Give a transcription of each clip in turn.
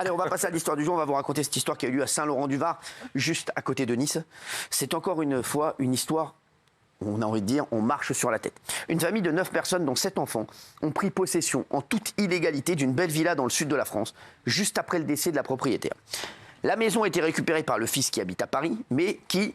Allez, on va passer à l'histoire du jour. On va vous raconter cette histoire qui a eu lieu à Saint-Laurent-du-Var, juste à côté de Nice. C'est encore une fois une histoire, on a envie de dire, on marche sur la tête. Une famille de 9 personnes, dont 7 enfants, ont pris possession en toute illégalité d'une belle villa dans le sud de la France, juste après le décès de la propriétaire. La maison a été récupérée par le fils qui habite à Paris, mais qui,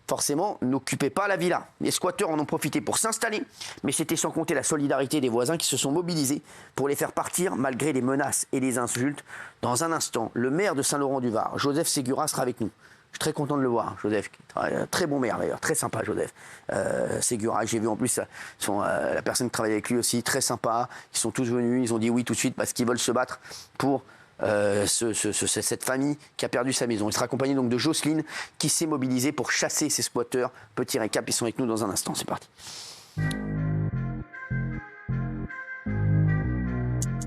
forcément, n'occupait pas la villa. Les squatteurs en ont profité pour s'installer, mais c'était sans compter la solidarité des voisins qui se sont mobilisés pour les faire partir malgré les menaces et les insultes. Dans un instant, le maire de Saint-Laurent-du-Var, Joseph Ségura, sera avec nous. Je suis très content de le voir, Joseph. Très bon maire d'ailleurs, très sympa, Joseph. Ségura, j'ai vu en plus la personne qui travaille avec lui aussi, très sympa. Ils sont tous venus, ils ont dit oui tout de suite parce qu'ils veulent se battre pour cette famille qui a perdu sa maison. Il sera accompagné donc de Jocelyne qui s'est mobilisée pour chasser ces squatteurs. Petit récap, ils sont avec nous dans un instant, c'est parti.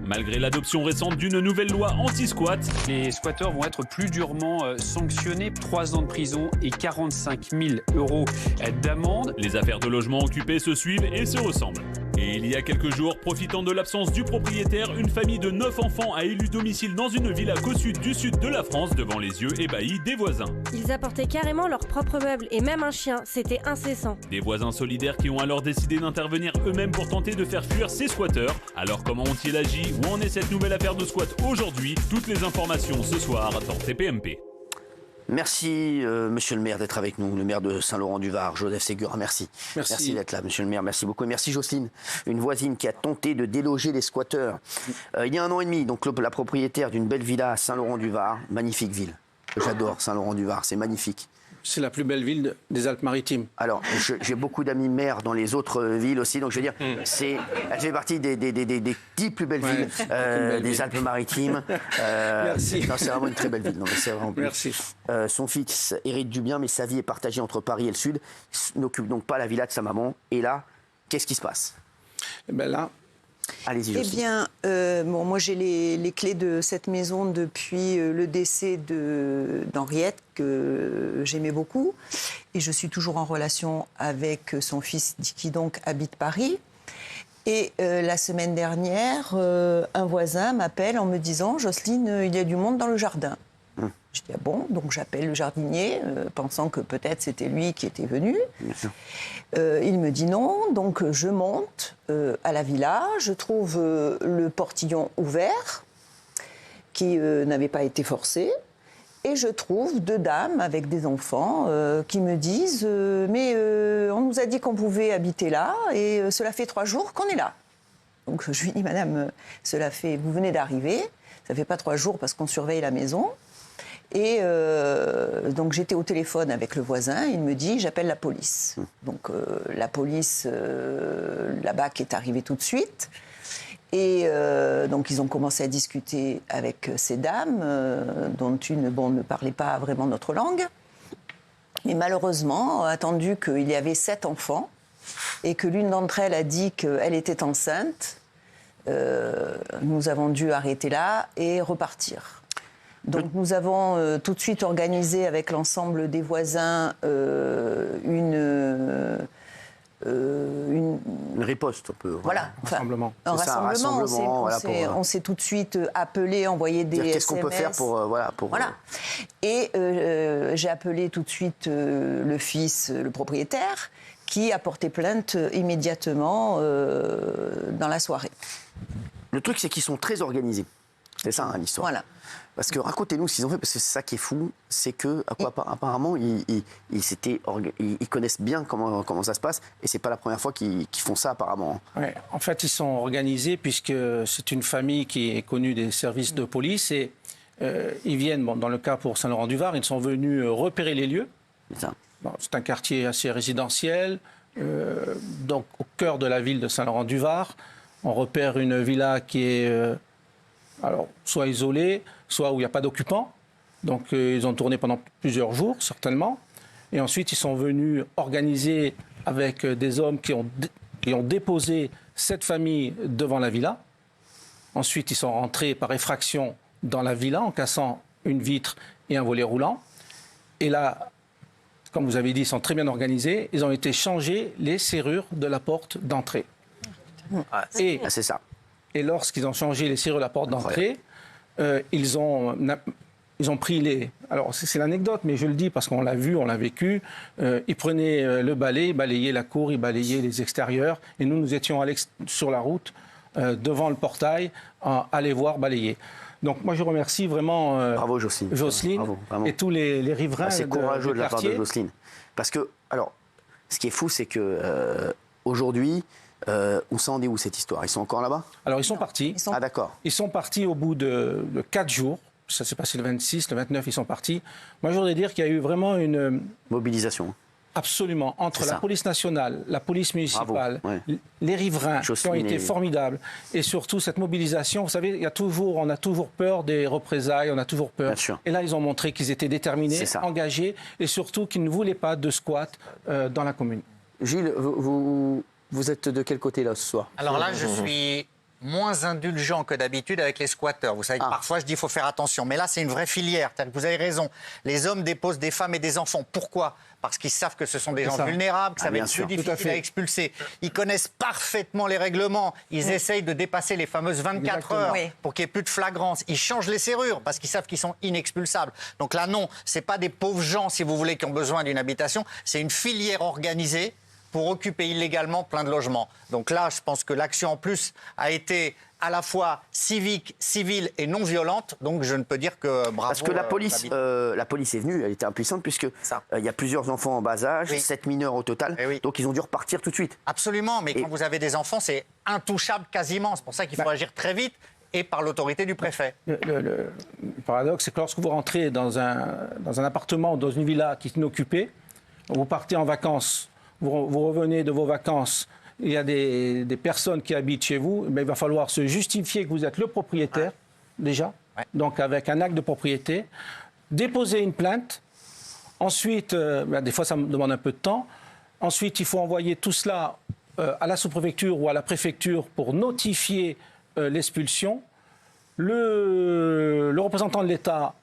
Malgré l'adoption récente d'une nouvelle loi anti-squat, les squatteurs vont être plus durement sanctionnés, 3 ans de prison et 45 000 € d'amende. les affaires de logements occupés se suivent et se ressemblent. Et il y a quelques jours, profitant de l'absence du propriétaire, une famille de 9 enfants a élu domicile dans une villa qu'au sud du sud de la France, devant les yeux ébahis des voisins. Ils apportaient carrément leurs propres meubles et même un chien, c'était incessant. Des voisins solidaires qui ont alors décidé d'intervenir eux-mêmes pour tenter de faire fuir ces squatteurs. Alors comment ont-ils agi? Où en est cette nouvelle affaire de squat aujourd'hui? Toutes les informations ce soir dans TPMP. Merci, monsieur le maire, d'être avec nous, le maire de Saint-Laurent-du-Var, Joseph Ségura, merci. Merci d'être là, monsieur le maire, merci beaucoup. Et merci Jocelyne, une voisine qui a tenté de déloger les squatteurs. Il y a 1 an et demi, donc la propriétaire d'une belle villa à Saint-Laurent-du-Var, magnifique ville. J'adore Saint-Laurent-du-Var, c'est magnifique. C'est la plus belle ville des Alpes-Maritimes. Alors, j'ai beaucoup d'amis maires dans les autres villes aussi, donc je veux dire, elle fait partie des 10 plus belles villes des Alpes-Maritimes. Merci. Non, c'est vraiment une très belle ville. Non, mais c'est vraiment Merci. Son fils hérite du bien, mais sa vie est partagée entre Paris et le Sud. Il n'occupe donc pas la villa de sa maman. Et là, qu'est-ce qui se passe? Et ben là, allez-y, Eh Jocelyne. bien, moi j'ai les clés de cette maison depuis le décès d'Henriette, que j'aimais beaucoup. Et je suis toujours en relation avec son fils qui donc habite Paris. Et la semaine dernière, un voisin m'appelle en me disant « Jocelyne, il y a du monde dans le jardin ». Je dis « Ah bon ?» Donc j'appelle le jardinier, pensant que peut-être c'était lui qui était venu. Il me dit non, donc je monte à la villa, je trouve le portillon ouvert, qui n'avait pas été forcé, et je trouve 2 dames avec des enfants qui me disent mais on nous a dit qu'on pouvait habiter là, et cela fait 3 jours qu'on est là. Donc je lui dis madame, vous venez d'arriver, ça fait pas 3 jours parce qu'on surveille la maison. Et donc j'étais au téléphone avec le voisin, il me dit j'appelle la police. Donc la police là-bas qui est arrivée tout de suite. Et donc ils ont commencé à discuter avec ces dames, dont une ne parlait pas vraiment notre langue. Mais malheureusement, attendu qu'il y avait 7 enfants et que l'une d'entre elles a dit qu'elle était enceinte, nous avons dû arrêter là et repartir. Donc nous avons tout de suite organisé avec l'ensemble des voisins une riposte, un peu. Voilà, rassemblement. Un rassemblement. On s'est tout de suite appelé, envoyé des SMS. Qu'est-ce qu'on peut faire pour... Voilà. Et j'ai appelé tout de suite le fils, le propriétaire, qui a porté plainte immédiatement dans la soirée. Le truc, c'est qu'ils sont très organisés. C'est ça, hein, l'histoire. Voilà. Parce que racontez-nous ce qu'ils ont fait, parce que c'est ça qui est fou, c'est que apparemment ils connaissent bien comment ça se passe, et c'est pas la première fois qu'ils font ça apparemment. ouais, en fait, ils sont organisés puisque c'est une famille qui est connue des services de police et ils viennent, dans le cas pour Saint-Laurent-du-Var, ils sont venus repérer les lieux. C'est ça. C'est un quartier assez résidentiel, donc au cœur de la ville de Saint-Laurent-du-Var. On repère une villa qui est alors, soit isolée, soit où il n'y a pas d'occupants. Donc ils ont tourné pendant plusieurs jours, certainement. Et ensuite, ils sont venus organiser avec des hommes qui ont déposé cette famille devant la villa. Ensuite, ils sont rentrés par effraction dans la villa en cassant une vitre et un volet roulant. Et là, comme vous avez dit, ils sont très bien organisés. Ils ont été changer les serrures de la porte d'entrée. C'est ça. Et lorsqu'ils ont changé les serrures de la porte d'entrée, ils ont pris les... Alors, c'est l'anecdote, mais je le dis parce qu'on l'a vu, on l'a vécu. Ils prenaient le balai, ils balayaient la cour, ils balayaient les extérieurs. Et nous étions sur la route, devant le portail, à aller voir balayer. Donc, moi, je remercie vraiment bravo, Jocelyne. Bravo, et tous les riverains. C'est courageux de la part de quartier. Jocelyne. Parce que, alors, ce qui est fou, c'est que aujourd'hui, on s'en est où cette histoire? Ils sont encore là-bas? Alors, ils sont partis. Ah, d'accord. Ils sont partis au bout de 4 jours. Ça s'est passé le 26, le 29, ils sont partis. Moi, je voudrais dire qu'il y a eu vraiment une... Mobilisation. Absolument. Entre la police nationale, la police municipale, les riverains qui ont été formidables. Et surtout, cette mobilisation, vous savez, on a toujours peur des représailles, on a toujours peur. Bien sûr. Et là, ils ont montré qu'ils étaient déterminés, engagés, et surtout qu'ils ne voulaient pas de squat dans la commune. Gilles, vous êtes de quel côté là ce soir? Alors là, je suis moins indulgent que d'habitude avec les squatteurs. Vous savez que parfois je dis qu'il faut faire attention. Mais là, c'est une vraie filière. Vous avez raison. Les hommes déposent des femmes et des enfants. Pourquoi? Parce qu'ils savent que ce sont des gens vulnérables, que ça va être plus difficile à expulser. Ils connaissent parfaitement les règlements. Ils essayent de dépasser les fameuses 24 heures pour qu'il n'y ait plus de flagrance. Ils changent les serrures parce qu'ils savent qu'ils sont inexpulsables. Donc là, non, ce n'est pas des pauvres gens, si vous voulez, qui ont besoin d'une habitation. C'est une filière organisée pour occuper illégalement plein de logements. Donc là, je pense que l'action en plus a été à la fois civique, civile et non violente. Donc je ne peux dire que bravo. Parce que la police est venue, elle était impuissante puisque il y a plusieurs enfants en bas âge, 7 mineurs au total. Donc ils ont dû repartir tout de suite. Absolument, mais quand vous avez des enfants, c'est intouchable quasiment. C'est pour ça qu'il faut agir très vite et par l'autorité du préfet. Le paradoxe, c'est que lorsque vous rentrez dans un appartement ou dans une villa qui est inoccupée, vous partez en vacances. Vous revenez de vos vacances, il y a des personnes qui habitent chez vous, mais il va falloir se justifier que vous êtes le propriétaire, déjà, donc avec un acte de propriété, déposer une plainte, ensuite, des fois ça me demande un peu de temps, ensuite il faut envoyer tout cela à la sous-préfecture ou à la préfecture pour notifier l'expulsion. Le représentant de l'État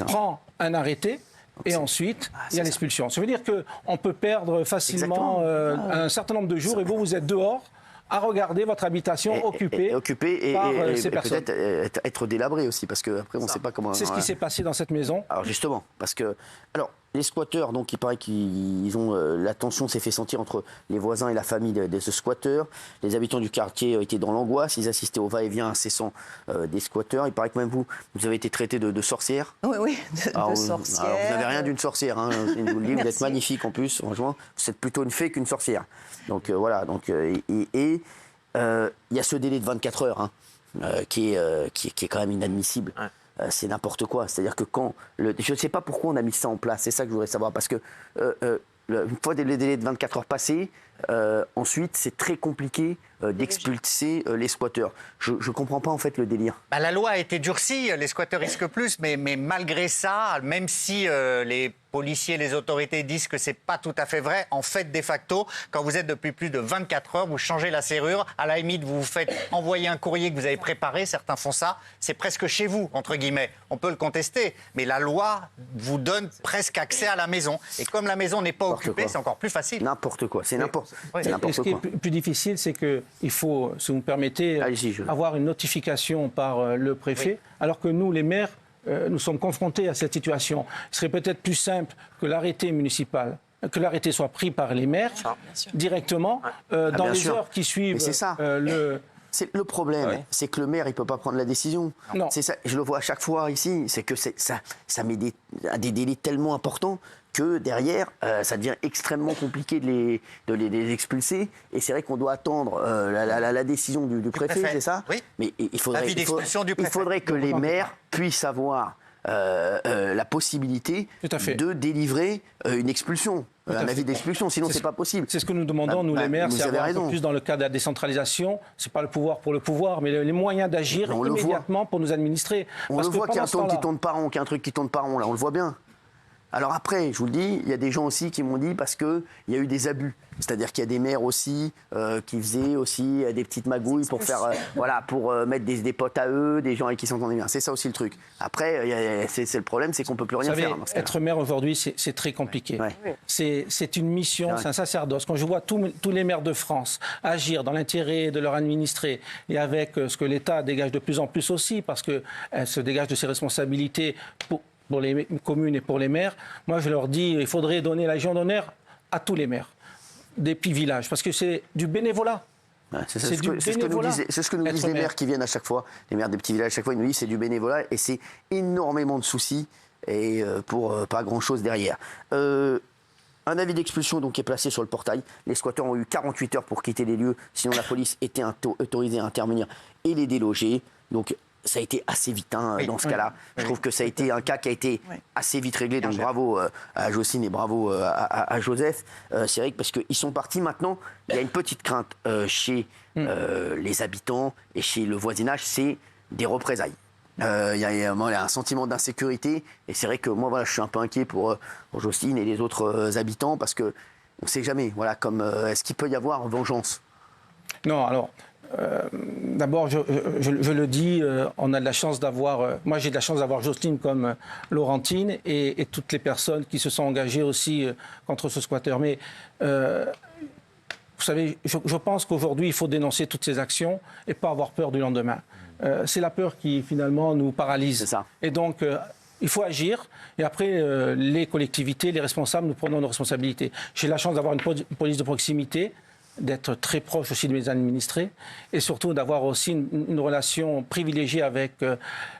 prend un arrêté. Et ensuite, il y a l'expulsion. Ça veut dire qu'on peut perdre facilement un certain nombre de jours et vous êtes dehors à regarder votre habitation occupée par ces personnes. Peut-être être délabré aussi, parce qu'après, on ne sait pas comment... C'est ce qui s'est passé dans cette maison. Alors justement, parce que... Alors, les squatteurs, donc il paraît qu'ils ont... la tension s'est fait sentir entre les voisins et la famille de ce squatteur. Les habitants du quartier étaient dans l'angoisse. Ils assistaient au va-et-vient incessant des squatteurs. Il paraît que même vous avez été traité de sorcière. Oui, de sorcière. Alors, vous n'avez rien d'une sorcière. Hein. Je vous le dis, vous êtes magnifique en plus. Franchement, vous êtes plutôt une fée qu'une sorcière. Donc voilà. Donc, il y a ce délai de 24 heures qui est quand même inadmissible. C'est n'importe quoi. C'est-à-dire que je ne sais pas pourquoi on a mis ça en place. C'est ça que je voudrais savoir. Parce que une fois le délai de 24 heures passé, ensuite, c'est très compliqué d'expulser les squatteurs. Je ne comprends pas en fait le délire. La loi a été durcie, les squatteurs risquent plus, mais malgré ça, même si les policiers, les autorités disent que c'est pas tout à fait vrai, en fait, de facto, quand vous êtes depuis plus de 24 heures, vous changez la serrure, à la limite, vous vous faites envoyer un courrier que vous avez préparé, certains font ça, c'est presque chez vous, entre guillemets. On peut le contester, mais la loi vous donne presque accès à la maison. Et comme la maison n'est pas occupée, c'est encore plus facile. N'importe quoi, c'est n'importe quoi. Et ce qui est plus difficile, c'est qu'il faut, si vous me permettez, avoir une notification par le préfet, alors que nous, les maires, nous sommes confrontés à cette situation. Il serait peut-être plus simple que l'arrêté municipal, que l'arrêté soit pris par les maires directement dans les heures qui suivent le problème, c'est que le maire, il ne peut pas prendre la décision. C'est ça, je le vois à chaque fois ici, c'est que ça met des délais tellement importants que derrière, ça devient extrêmement compliqué de les expulser. Et c'est vrai qu'on doit attendre la décision du préfet, c'est ça? Oui. Mais il faudrait que les maires puissent avoir la possibilité de délivrer une expulsion, un avis d'expulsion, sinon c'est pas possible. C'est ce que nous demandons, nous les maires, c'est avoir un peu plus dans le cadre de la décentralisation, c'est pas le pouvoir pour le pouvoir, mais les moyens d'agir immédiatement pour nous administrer. On le voit qu'il y a un truc qui tourne pas rond, là, on le voit bien. Alors après, je vous le dis, il y a des gens aussi qui m'ont dit parce qu'il y a eu des abus. C'est-à-dire qu'il y a des maires aussi qui faisaient aussi des petites magouilles pour faire, pour mettre des potes à eux, des gens avec qui s'entendaient bien. C'est ça aussi le truc. Après, c'est le problème, c'est qu'on ne peut plus rien faire. Être maire aujourd'hui, c'est très compliqué. Ouais. C'est une mission, c'est un sacerdoce. Quand je vois tous les maires de France agir dans l'intérêt de leurs administrés et avec ce que l'État dégage de plus en plus aussi, parce qu'elle se dégage de ses responsabilités pour les communes et pour les maires, moi je leur dis il faudrait donner la Légion d'honneur à tous les maires des petits villages, parce que c'est du bénévolat. Ouais, c'est ce que nous disent les maires qui viennent à chaque fois, les maires des petits villages, à chaque fois, ils nous disent c'est du bénévolat et c'est énormément de soucis et pour pas grand-chose derrière. Un avis d'expulsion donc est placé sur le portail. Les squatteurs ont eu 48 heures pour quitter les lieux, sinon la police était autorisée à intervenir et les déloger. Donc ça a été assez vite dans ce cas-là. Je trouve que ça a été un cas qui a été assez vite réglé. Donc bravo à Jocelyne et bravo à Joseph. C'est vrai que parce qu'ils sont partis maintenant, il y a une petite crainte chez les habitants et chez le voisinage, c'est des représailles. Il y a un sentiment d'insécurité et c'est vrai que moi je suis un peu inquiet pour Jocelyne et les autres habitants parce qu'on ne sait jamais. Est-ce qu'il peut y avoir vengeance? Non, alors... D'abord, je le dis, on a de la chance d'avoir... moi, j'ai de la chance d'avoir Jocelyne comme Laurentine et toutes les personnes qui se sont engagées aussi contre ce squatteur. Mais, vous savez, je pense qu'aujourd'hui, il faut dénoncer toutes ces actions et pas avoir peur du lendemain. C'est la peur qui, finalement, nous paralyse. C'est ça. Et donc... il faut agir et après, les collectivités, les responsables, nous prenons nos responsabilités. J'ai la chance d'avoir une police de proximité, d'être très proche aussi de mes administrés et surtout d'avoir aussi une relation privilégiée avec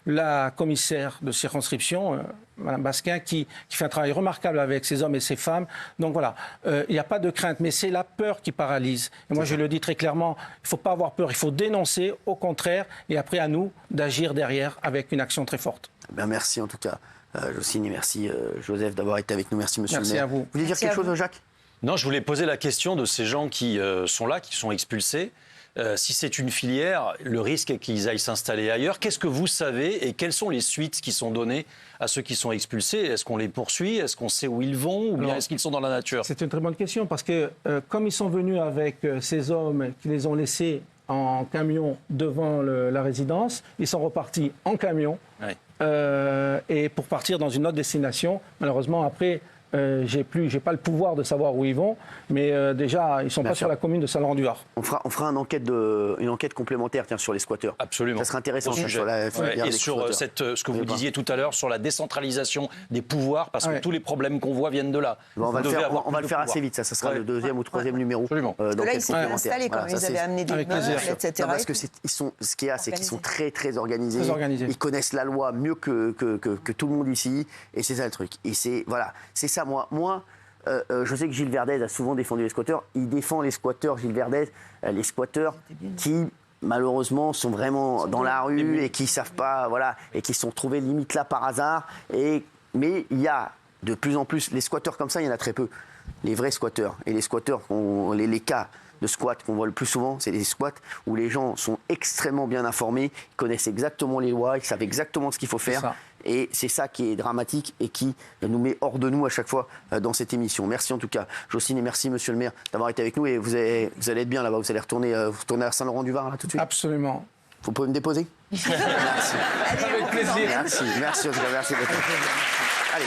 la commissaire de circonscription, Mme Basquin, qui fait un travail remarquable avec ces hommes et ces femmes. Donc voilà, il n'y a pas de crainte, mais c'est la peur qui paralyse. Et moi, je le dis très clairement, il ne faut pas avoir peur, il faut dénoncer, au contraire, et après à nous d'agir derrière avec une action très forte. Ben merci en tout cas, Jocelyne, et merci Joseph d'avoir été avec nous. Merci, monsieur le maire. Merci à vous. Vous voulez dire quelque chose, Jacques ? Non, je voulais poser la question de ces gens qui sont là, qui sont expulsés. Si c'est une filière, le risque est qu'ils aillent s'installer ailleurs. Qu'est-ce que vous savez et quelles sont les suites qui sont données à ceux qui sont expulsés? Est-ce qu'on les poursuit? Est-ce qu'on sait où ils vont? Ou bien est-ce qu'ils sont dans la nature? C'est une très bonne question parce que comme ils sont venus avec ces hommes qui les ont laissés en camion devant la résidence, ils sont repartis en camion et pour partir dans une autre destination. Malheureusement, après... j'ai pas le pouvoir de savoir où ils vont, mais déjà, ils ne sont pas sur la commune de Saint-Laurent-du-Var. On fera une enquête complémentaire sur les squatteurs. Absolument. Ça serait intéressant. Sur et sur ce que vous disiez tout à l'heure, sur la décentralisation des pouvoirs, parce que tous les problèmes qu'on voit viennent de là. On va le faire assez vite, ça sera le deuxième ou troisième numéro. Absolument. Là, ils s'étaient installés quand ils avaient amené des meubles, etc. Parce que ce qu'il y a, c'est qu'ils sont très, très organisés. Ils connaissent la loi mieux que tout le monde ici, et c'est ça le truc. Et c'est ça. Moi, je sais que Gilles Verdez a souvent défendu les squatteurs. Il défend les squatteurs, Gilles Verdez, les squatteurs qui, malheureusement, sont vraiment dans la rue et qui ne savent pas, et qui se sont trouvés limite là par hasard. Mais il y a de plus en plus, les squatteurs comme ça, il y en a très peu. Les vrais squatteurs. Et les squatteurs, les cas de squat qu'on voit le plus souvent, c'est des squats où les gens sont extrêmement bien informés, ils connaissent exactement les lois, ils savent exactement ce qu'il faut faire. Et c'est ça qui est dramatique et qui nous met hors de nous à chaque fois dans cette émission. Merci en tout cas, Jocelyne, et merci, monsieur le maire, d'avoir été avec nous. Et vous allez être bien là-bas, vous allez retourner à Saint-Laurent-du-Var là, tout de suite. Absolument. Vous pouvez me déposer? Merci. Avec plaisir. Merci en tout cas, merci beaucoup. Allez.